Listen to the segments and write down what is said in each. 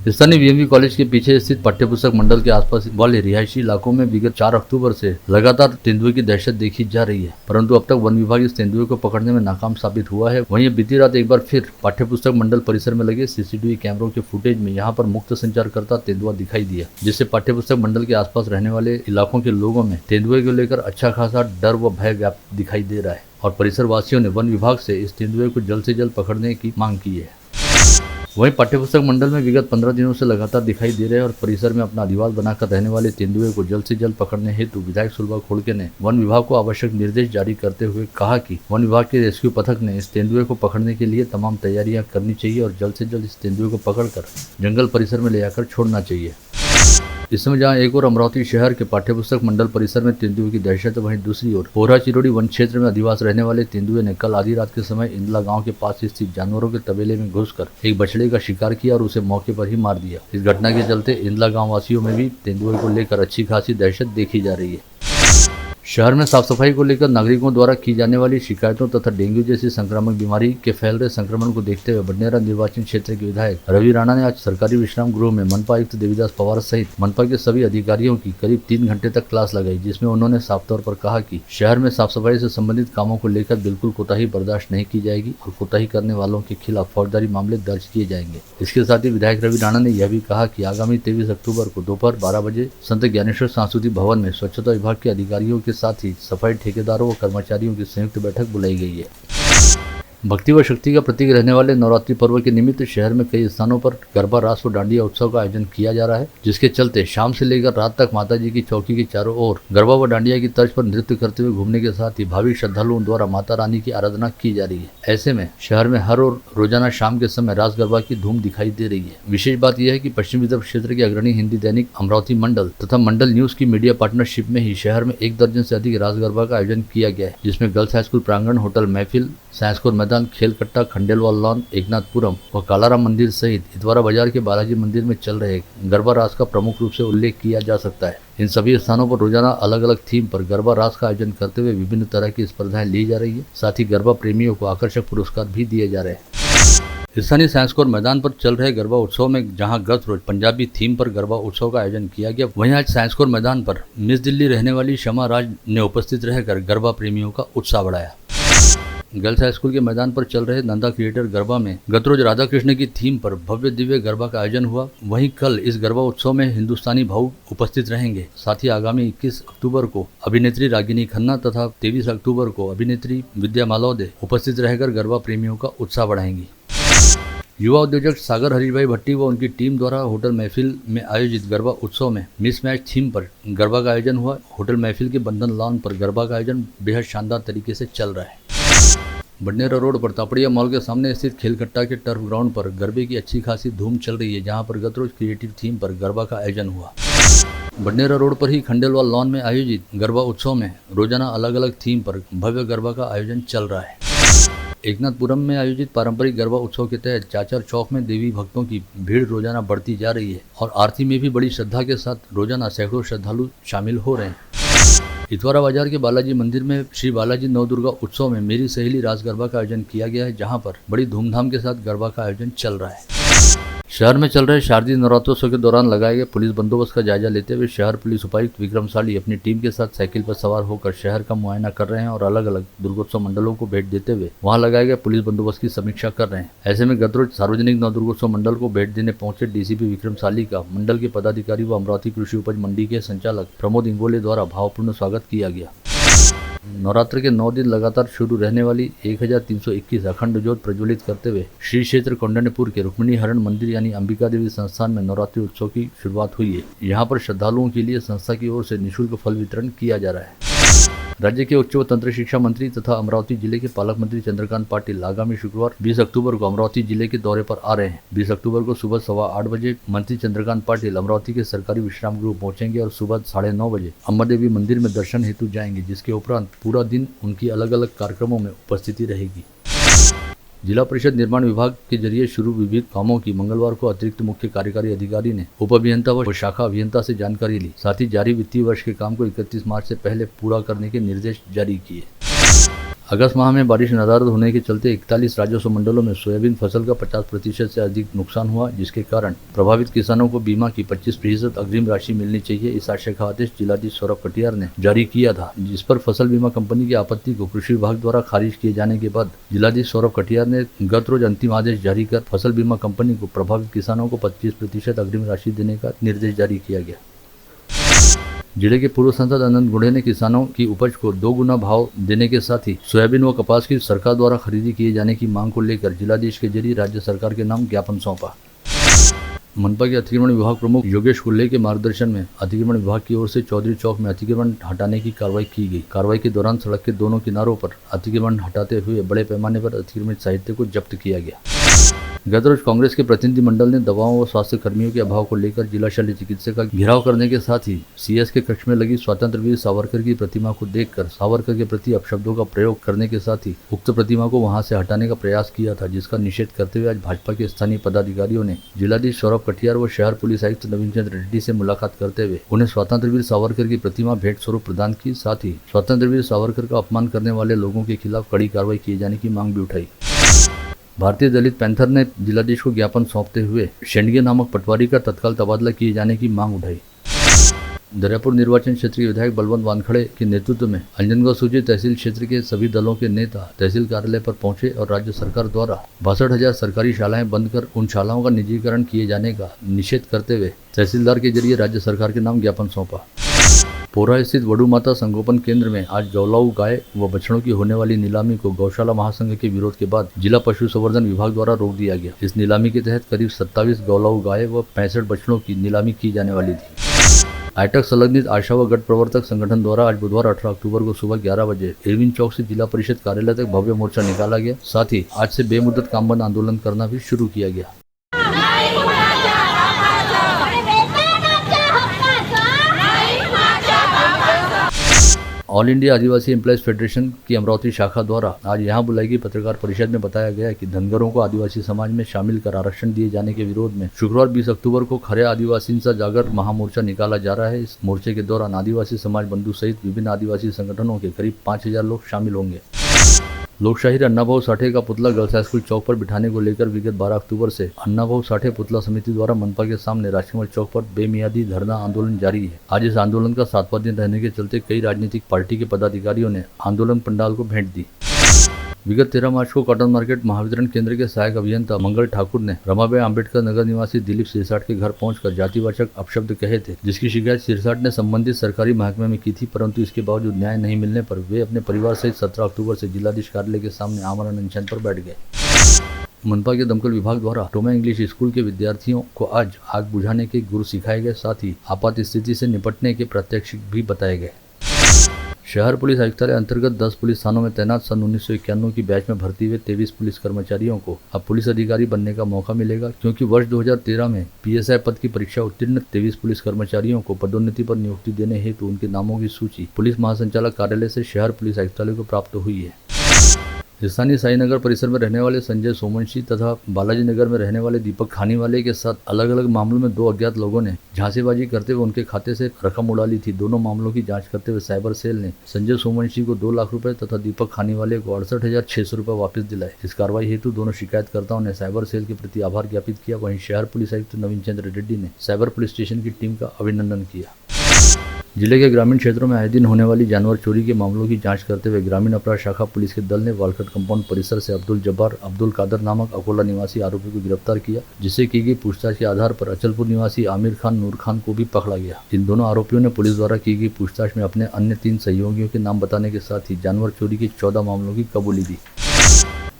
स्थानीय वीएमवी कॉलेज के पीछे स्थित पाठ्यपुस्तक मंडल के आसपास वाले रिहायशी इलाकों में विगत 4 अक्टूबर से लगातार तेंदुए की दहशत देखी जा रही है, परंतु अब तक वन विभाग इस तेंदुए को पकड़ने में नाकाम साबित हुआ है। वहीं बीती रात एक बार फिर पाठ्यपुस्तक मंडल परिसर में लगे सीसीटीवी कैमरों के फुटेज में यहां पर मुक्त संचार करता तेंदुआ दिखाई दिया, जिससे पाठ्यपुस्तक मंडल के आसपास रहने वाले इलाकों के लोगों में तेंदुए को लेकर अच्छा खासा डर व भय व्याप्त दिखाई दे रहा है और परिसर वासियों ने वन विभाग से इस तेंदुए को जल्द से जल्द पकड़ने की मांग की है। वहीं पाठ्यपुस्तक मंडल में विगत 15 दिनों से लगातार दिखाई दे रहे और परिसर में अपना अधिवास बनाकर रहने वाले तेंदुए को जल्द से जल्द पकड़ने हेतु विधायक सुलभा खोड़के ने वन विभाग को आवश्यक निर्देश जारी करते हुए कहा कि वन विभाग के रेस्क्यू पथक ने इस तेंदुए को पकड़ने के लिए तमाम तैयारियां करनी चाहिए और जल्द से जल्द इस तेंदुए को पकड़कर जंगल परिसर में ले जाकर छोड़ना चाहिए। इस समय जहां एक और अमरावती शहर के पाठ्यपुस्तक मंडल परिसर में तेंदुए की दहशत, वहीं दूसरी ओर पोहरा चिरोड़ी वन क्षेत्र में अधिवास रहने वाले तेंदुए ने कल आधी रात के समय इंदला गांव के पास स्थित जानवरों के तबेले में घुसकर एक बछड़े का शिकार किया और उसे मौके पर ही मार दिया। इस घटना के चलते इंदला गांव वासियों में भी तेंदुए को लेकर अच्छी खासी दहशत देखी जा रही है। शहर में साफ सफाई को लेकर नागरिकों द्वारा की जाने वाली शिकायतों तथा डेंगू जैसी संक्रामक बीमारी के फैल रहे संक्रमण को देखते हुए बडनेरा निर्वाचन क्षेत्र के विधायक रवि राणा ने आज सरकारी विश्राम गृह में मनपा आयुक्त देवीदास पवार सहित मनपा के सभी अधिकारियों की करीब 3 घंटे तक क्लास लगाई, जिसमें उन्होंने साफ तौर पर कहा कि शहर में साफ सफाई से संबंधित कामों को लेकर बिल्कुल कोताही बर्दाश्त नहीं की जाएगी और कोताही करने वालों के खिलाफ फौजदारी मामले दर्ज किए जाएंगे। इसके साथ ही विधायक रवि राणा ने यह भी कहा कि आगामी 23 अक्टूबर को दोपहर 12 बजे संत ज्ञानेश्वर सांस्कृतिक भवन में स्वच्छता विभाग के अधिकारियों के साथ ही सफाई ठेकेदारों व कर्मचारियों की संयुक्त बैठक बुलाई गई है। भक्ति व शक्ति का प्रतीक रहने वाले नवरात्रि पर्व के निमित्त शहर में कई स्थानों पर गरबा, रास व डांडिया उत्सव का आयोजन किया जा रहा है, जिसके चलते शाम से लेकर रात तक माताजी की चौकी के चारों ओर गरबा व डांडिया की तर्ज पर नृत्य करते हुए घूमने के साथ ही भाविक श्रद्धालुओं द्वारा माता रानी की आराधना की जा रही है। ऐसे में शहर में हर रोजाना शाम के समय रास गरबा की धूम दिखाई दे रही है। विशेष बात यह है कि पश्चिम विदर्भ क्षेत्र के अग्रणी हिंदी दैनिक अमरावती मंडल तथा मंडल न्यूज की मीडिया पार्टनरशिप में ही शहर में 1 दर्जन से अधिक रास गरबा का आयोजन किया गया है, जिसमें गर्ल्स हाई स्कूल प्रांगण, होटल महफिल, साइंस कोर मैदान, खेल कट्टा, खंडेलवाल लॉन, एकनाथपुरम व कालाराम मंदिर सहित इतवारा बाजार के बालाजी मंदिर में चल रहे गरबा रास का प्रमुख रूप से उल्लेख किया जा सकता है। इन सभी स्थानों पर रोजाना अलग अलग थीम पर गरबा रास का आयोजन करते हुए विभिन्न तरह की स्पर्धाएं ली जा रही है। साथ ही गरबा प्रेमियों को आकर्षक पुरस्कार भी दिए जा रहे हैं। स्थानीय साइंस कोर मैदान पर चल रहे गरबा उत्सव में जहां गत रोज पंजाबी थीम पर गरबा उत्सव का आयोजन किया गया, वहीं आज साइंस कोर मैदान पर मिस दिल्ली रहने वाली शमा राज ने उपस्थित रहकर गरबा प्रेमियों का उत्साह बढ़ाया। गर्ल्स हाई स्कूल के मैदान पर चल रहे नंदा क्रिएटर गरबा में गत रोज राधा कृष्ण की थीम पर भव्य दिव्य गरबा का आयोजन हुआ। वहीं कल इस गरबा उत्सव में हिंदुस्तानी भाव उपस्थित रहेंगे। साथ ही आगामी 21 अक्टूबर को अभिनेत्री रागिनी खन्ना तथा 23 अक्टूबर को अभिनेत्री विद्या मालौदे उपस्थित रहकर गरबा प्रेमियों का उत्साह बढ़ाएंगी। युवा उद्योजक सागर हरीभाई भट्टी व उनकी टीम द्वारा होटल महफिल में आयोजित गरबा उत्सव में मिस मैच थीम पर गरबा का आयोजन हुआ। होटल महफिल के बंधन लॉन पर गरबा का आयोजन बेहद शानदार तरीके से चल रहा है। बडनेरा रोड पर तापड़िया मॉल के सामने स्थित खेलकट्टा के टर्फ ग्राउंड पर गरबे की अच्छी खासी धूम चल रही है, जहां पर गत रोज क्रिएटिव थीम पर गरबा का आयोजन हुआ। बडनेरा रोड पर ही खंडेलवाल लॉन में आयोजित गरबा उत्सव में रोजाना अलग अलग थीम पर भव्य गरबा का आयोजन चल रहा है। एकनाथपुरम में आयोजित पारंपरिक गरबा उत्सव के तहत चाचर चौक में देवी भक्तों की भीड़ रोजाना बढ़ती जा रही है और आरती में भी बड़ी श्रद्धा के साथ रोजाना सैकड़ों श्रद्धालु शामिल हो रहे हैं। इतवारा बाजार के बालाजी मंदिर में श्री बालाजी नवदुर्गा उत्सव में मेरी सहेली रास गरबा का आयोजन किया गया है, जहां पर बड़ी धूमधाम के साथ गरबा का आयोजन चल रहा है। शहर में चल रहे शारदीय नवरात्रोत्सव के दौरान लगाए गए पुलिस बंदोबस्त का जायजा लेते हुए शहर पुलिस उपायुक्त विक्रम साली अपनी टीम के साथ साइकिल पर सवार होकर शहर का मुआयना कर रहे हैं और अलग अलग दुर्गोत्सव मंडलों को भेंट देते हुए वहां लगाए गए पुलिस बंदोबस्त की समीक्षा कर रहे हैं। ऐसे में गत रोज सार्वजनिक नवदुर्गोत्सव मंडल को भेंट देने पहुंचे डीसीपी विक्रम साली का मंडल के पदाधिकारी व अमरावती कृषि उपज मंडी के संचालक प्रमोद इंगोले द्वारा भावपूर्ण स्वागत किया गया। नवरात्र के 9 दिन लगातार शुरू रहने वाली 1321 अखंड ज्योत प्रज्वलित करते हुए श्री क्षेत्र कौंडन्यपुर के रुक्मिणी हरण मंदिर यानी अंबिका देवी संस्थान में नवरात्रि उत्सव की शुरुआत हुई है। यहाँ पर श्रद्धालुओं के लिए संस्था की ओर से निःशुल्क फल वितरण किया जा रहा है। राज्य के उच्च व तंत्र शिक्षा मंत्री तथा अमरावती जिले के पालक मंत्री चंद्रकांत पाटिल आगामी शुक्रवार 20 अक्टूबर को अमरावती जिले के दौरे पर आ रहे हैं। 20 अक्टूबर को सुबह 8:15 बजे मंत्री चंद्रकांत पाटिल अमरावती के सरकारी विश्राम गृह पहुंचेंगे और सुबह 9:30 बजे अम्बा देवी मंदिर में दर्शन हेतु जाएंगे, जिसके उपरांत पूरा दिन उनकी अलग अलग कार्यक्रमों में उपस्थिति रहेगी। जिला परिषद निर्माण विभाग के जरिए शुरू विविध कामों की मंगलवार को अतिरिक्त मुख्य कार्यकारी अधिकारी ने उप अभियंता व शाखा अभियंता से जानकारी ली। साथ ही जारी वित्तीय वर्ष के काम को 31 मार्च से पहले पूरा करने के निर्देश जारी किए। अगस्त माह में बारिश नदारद होने के चलते 41 राजस्व मंडलों में सोयाबीन फसल का 50% से अधिक नुकसान हुआ, जिसके कारण प्रभावित किसानों को बीमा की 25% अग्रिम राशि मिलनी चाहिए। इस आशय का आदेश जिलाधीश सौरभ कटियार ने जारी किया था, जिस पर फसल बीमा कंपनी की आपत्ति को कृषि विभाग द्वारा खारिज किए जाने के बाद जिलाधीश सौरभ कटियार ने गत रोज अंतिम आदेश जारी कर फसल बीमा कंपनी को प्रभावित किसानों को 25% अग्रिम राशि देने का निर्देश जारी किया गया। जिले के पूर्व सांसद अनंत गुड़े ने किसानों की उपज को 2 गुना भाव देने के साथ ही सोयाबीन व कपास की सरकार द्वारा खरीदी किए जाने की मांग को लेकर जिलाधीश के जरिए राज्य सरकार के नाम ज्ञापन सौंपा। मनपा के अतिक्रमण विभाग प्रमुख योगेश कुल्ले के मार्गदर्शन में अतिक्रमण विभाग की ओर से चौधरी चौक में अतिक्रमण हटाने की कार्रवाई की गई। कार्रवाई के दौरान सड़क के दोनों किनारों पर अतिक्रमण हटाते हुए बड़े पैमाने पर अतिक्रमित साहित्य को जब्त किया गया। गत रोज कांग्रेस के प्रतिनिधि मंडल ने दवाओं व स्वास्थ्य कर्मियों के अभाव को लेकर जिला शल्य चिकित्सक का घेराव करने के साथ ही सीएस के कक्ष में लगी स्वतंत्र वीर सावरकर की प्रतिमा को देखकर सावरकर के प्रति अपशब्दों का प्रयोग करने के साथ ही उक्त प्रतिमा को वहां से हटाने का प्रयास किया था, जिसका निषेध करते हुए आज भाजपा के स्थानीय पदाधिकारियों ने जिलाधीश सौरभ कटियार व शहर पुलिस आयुक्त नवीन चंद्र रेड्डी से मुलाकात करते हुए उन्हें स्वतंत्र वीर सावरकर की प्रतिमा भेंट स्वरूप प्रदान की। साथ ही स्वतंत्र वीर सावरकर का अपमान करने वाले लोगों के खिलाफ कड़ी कार्रवाई किए जाने की मांग भी उठाई। भारतीय दलित पैंथर ने जिलाधीश को ज्ञापन सौंपते हुए शेंडगे नामक पटवारी का तत्काल तबादला किए जाने की मांग उठाई। दरियापुर निर्वाचन क्षेत्र के विधायक बलवंत वानखड़े के नेतृत्व में अंजनगांव सूची तहसील क्षेत्र के सभी दलों के नेता तहसील कार्यालय पर पहुंचे और राज्य सरकार द्वारा 62,000 सरकारी शालाएं बंद कर उन शालाओं का निजीकरण किए जाने का निषेध करते हुए तहसीलदार के जरिए राज्य सरकार के नाम ज्ञापन सौंपा। पोरा स्थित वडू माता संगोपन केंद्र में आज गौलाऊ गाय व बछड़ों की होने वाली नीलामी को गौशाला महासंघ के विरोध के बाद जिला पशु संवर्धन विभाग द्वारा रोक दिया गया। इस नीलामी के तहत करीब 27 गौलाऊ गाय व 65 बछड़ों की नीलामी की जाने वाली थी। आईटक संलग्नित आशा व गठ प्रवर्तक संगठन द्वारा आज बुधवार 18 अक्टूबर को सुबह 11 बजे एरविन चौक से जिला परिषद कार्यालय तक भव्य मोर्चा निकाला गया। साथ ही आज से बेमुदत काम बंद आंदोलन करना भी शुरू किया गया। ऑल इंडिया आदिवासी एम्प्लॉयज फेडरेशन की अमरावती शाखा द्वारा आज यहां बुलाई गई पत्रकार परिषद में बताया गया कि धनगरों को आदिवासी समाज में शामिल कर आरक्षण दिए जाने के विरोध में शुक्रवार 20 अक्टूबर को खरे आदिवासींचा जागर महामोर्चा निकाला जा रहा है। इस मोर्चे के दौरान आदिवासी समाज बंधु सहित विभिन्न आदिवासी संगठनों के करीब 5,000 लोग शामिल होंगे। लोकशाहीर अन्नाभाऊ साठे का पुतला गर्ल्स हाई स्कूल चौक पर बिठाने को लेकर विगत 12 अक्टूबर से अन्नाभाऊ साठे पुतला समिति द्वारा मनपा के सामने राजकमल चौक पर बेमियादी धरना आंदोलन जारी है। आज इस आंदोलन का 7वां दिन रहने के चलते कई राजनीतिक पार्टी के पदाधिकारियों ने आंदोलन पंडाल को भेंट दी। विगत 13 मार्च को कॉटन मार्केट महावितरण केंद्र के सहायक अभियंता मंगल ठाकुर ने रमाबाई अम्बेडकर नगर निवासी दिलीप सिरसाट के घर पहुंचकर जातिवाचक अपशब्द कहे थे, जिसकी शिकायत सिरसाट ने संबंधित सरकारी महकमे में की थी, परंतु इसके बावजूद न्याय नहीं मिलने पर वे अपने परिवार सहित 17 अक्टूबर से जिलाधीश कार्यालय के सामने आमरण अनशन पर बैठ गए। मनपा के दमकल विभाग द्वारा टोमा इंग्लिश स्कूल के विद्यार्थियों को आज आग बुझाने के गुर सिखाए गए, साथ ही आपात स्थिति से निपटने के प्रात्यक्षिक भी बताए गए। शहर पुलिस आयुक्तालय अंतर्गत 10 पुलिस थानों में तैनात सन 1991 की बैच में भर्ती हुए 23 पुलिस कर्मचारियों को अब पुलिस अधिकारी बनने का मौका मिलेगा, क्योंकि वर्ष 2013 में पीएसआई पद की परीक्षा उत्तीर्ण 23 पुलिस कर्मचारियों को पदोन्नति पर नियुक्ति देने हेतु उनके नामों की सूची पुलिस महासंचालक कार्यालय से शहर पुलिस आयुक्तालय को प्राप्त हुई है। स्थानीय साईनगर परिसर में रहने वाले संजय सोमवंशी तथा बालाजी नगर में रहने वाले दीपक खानीवाले के साथ अलग अलग मामलों में 2 अज्ञात लोगों ने झांसेबाजी करते हुए उनके खाते से रकम उड़ा ली थी। दोनों मामलों की जांच करते हुए साइबर सेल ने संजय सोमवंशी को 2 लाख रुपए तथा दीपक खानीवाले को 68,600 रुपए वापस दिलाए। इस कार्रवाई हेतु दोनों शिकायतकर्ताओं ने साइबर सेल के प्रति आभार ज्ञापित किया। वहीं शहर पुलिस आयुक्त नवीन चंद्र रेड्डी ने साइबर पुलिस स्टेशन की टीम का अभिनंदन किया। जिले के ग्रामीण क्षेत्रों में आए दिन होने वाली जानवर चोरी के मामलों की जांच करते हुए ग्रामीण अपराध शाखा पुलिस के दल ने वालखट कंपाउंड परिसर से अब्दुल जब्बार अब्दुल कादर नामक अकोला निवासी आरोपी को गिरफ्तार किया, जिससे की गई पूछताछ के आधार पर अचलपुर निवासी आमिर खान नूर खान को भी पकड़ा गया। इन दोनों आरोपियों ने पुलिस द्वारा की गई पूछताछ में अपने अन्य 3 सहयोगियों के नाम बताने के साथ ही जानवर चोरी के 14 मामलों की कबूली दी।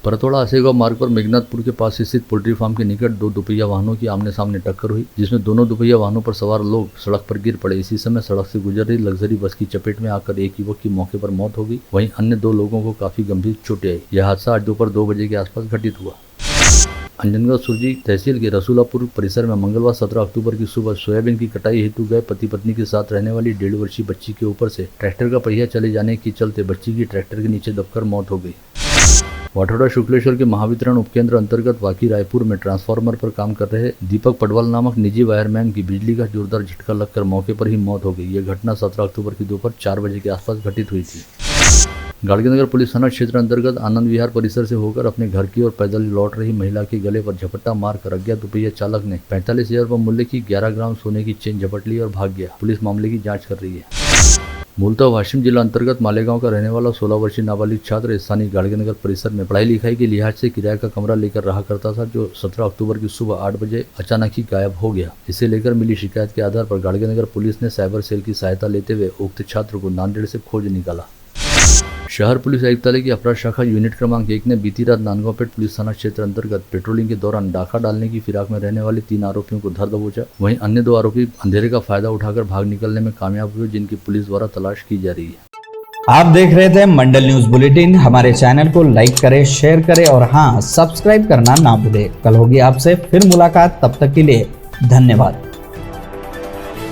परतोड़ा आसेगांव मार्ग पर मेघनाथपुर के पास स्थित पोल्ट्री फार्म के निकट 2 दुपहिया वाहनों की आमने सामने टक्कर हुई, जिसमें दोनों दुपहिया वाहनों पर सवार लोग सड़क पर गिर पड़े। इसी समय सड़क से गुजर रही लग्जरी बस की चपेट में आकर एक युवक की मौके पर मौत हो गई, वहीं अन्य 2 लोगों को काफी गंभीर चोटें आई। यह हादसा आज दोपहर 2 बजे के आसपास घटित हुआ। अंजनगांव सुरजी तहसील के रसूलापुर परिसर में मंगलवार 17 अक्टूबर की सुबह सोयाबीन की कटाई हेतु गए पति पत्नी के साथ रहने वाली 1.5 वर्षीय बच्ची के ऊपर से ट्रैक्टर का पहिया चले जाने के चलते बच्ची की ट्रैक्टर के नीचे दबकर मौत हो गई। वाठोड़ा शुक्लेश्वर के महावितरण उपकेंद्र अंतर्गत वाकी रायपुर में ट्रांसफार्मर पर काम कर रहे दीपक पडवाल नामक निजी वायरमैन की बिजली का जोरदार झटका लगकर मौके पर ही मौत हो गई। यह घटना 17 अक्टूबर की दोपहर 4 बजे के आसपास घटित हुई थी। गाड़गीनगर पुलिस थाना क्षेत्र अंतर्गत आनंद विहार परिसर से होकर अपने घर की ओर पैदल लौट रही महिला के गले पर झपट्टा मारकर अज्ञात दुपहिया चालक ने 45,000 रुपये मूल्य की 11 ग्राम सोने की चेन झपट ली और भाग गया। पुलिस मामले की जांच कर रही है। मूलतः वाशिम जिला अंतर्गत मालेगांव का रहने वाला 16 वर्षीय नाबालिग छात्र स्थानीय गाड़गीनगर परिसर में पढ़ाई लिखाई के लिहाज से किराए का कमरा लेकर रहा करता था, जो 17 अक्टूबर की सुबह 8 बजे अचानक ही गायब हो गया। इसे लेकर मिली शिकायत के आधार पर गाड़गीनगर पुलिस ने साइबर सेल की सहायता लेते हुए उक्त छात्र को नांदेड़ से खोज निकाला। शहर पुलिस आयुक्तालय की अपराध शाखा यूनिट क्रमांक 1 ने बीती रात नांदगांवपेट पुलिस थाना क्षेत्र अंतर्गत पेट्रोलिंग के दौरान डाका डालने की फिराक में रहने वाले 3 आरोपियों को धर दबोचा। वहीं अन्य 2 आरोपी अंधेरे का फायदा उठाकर भाग निकलने में कामयाब हुए, जिनकी पुलिस द्वारा तलाश की जा रही है। आप देख रहे थे मंडल न्यूज बुलेटिन। हमारे चैनल को लाइक करें, शेयर करें और हाँ, सब्सक्राइब करना ना भूलें। कल होगी आपसे फिर मुलाकात, तब तक के लिए धन्यवाद।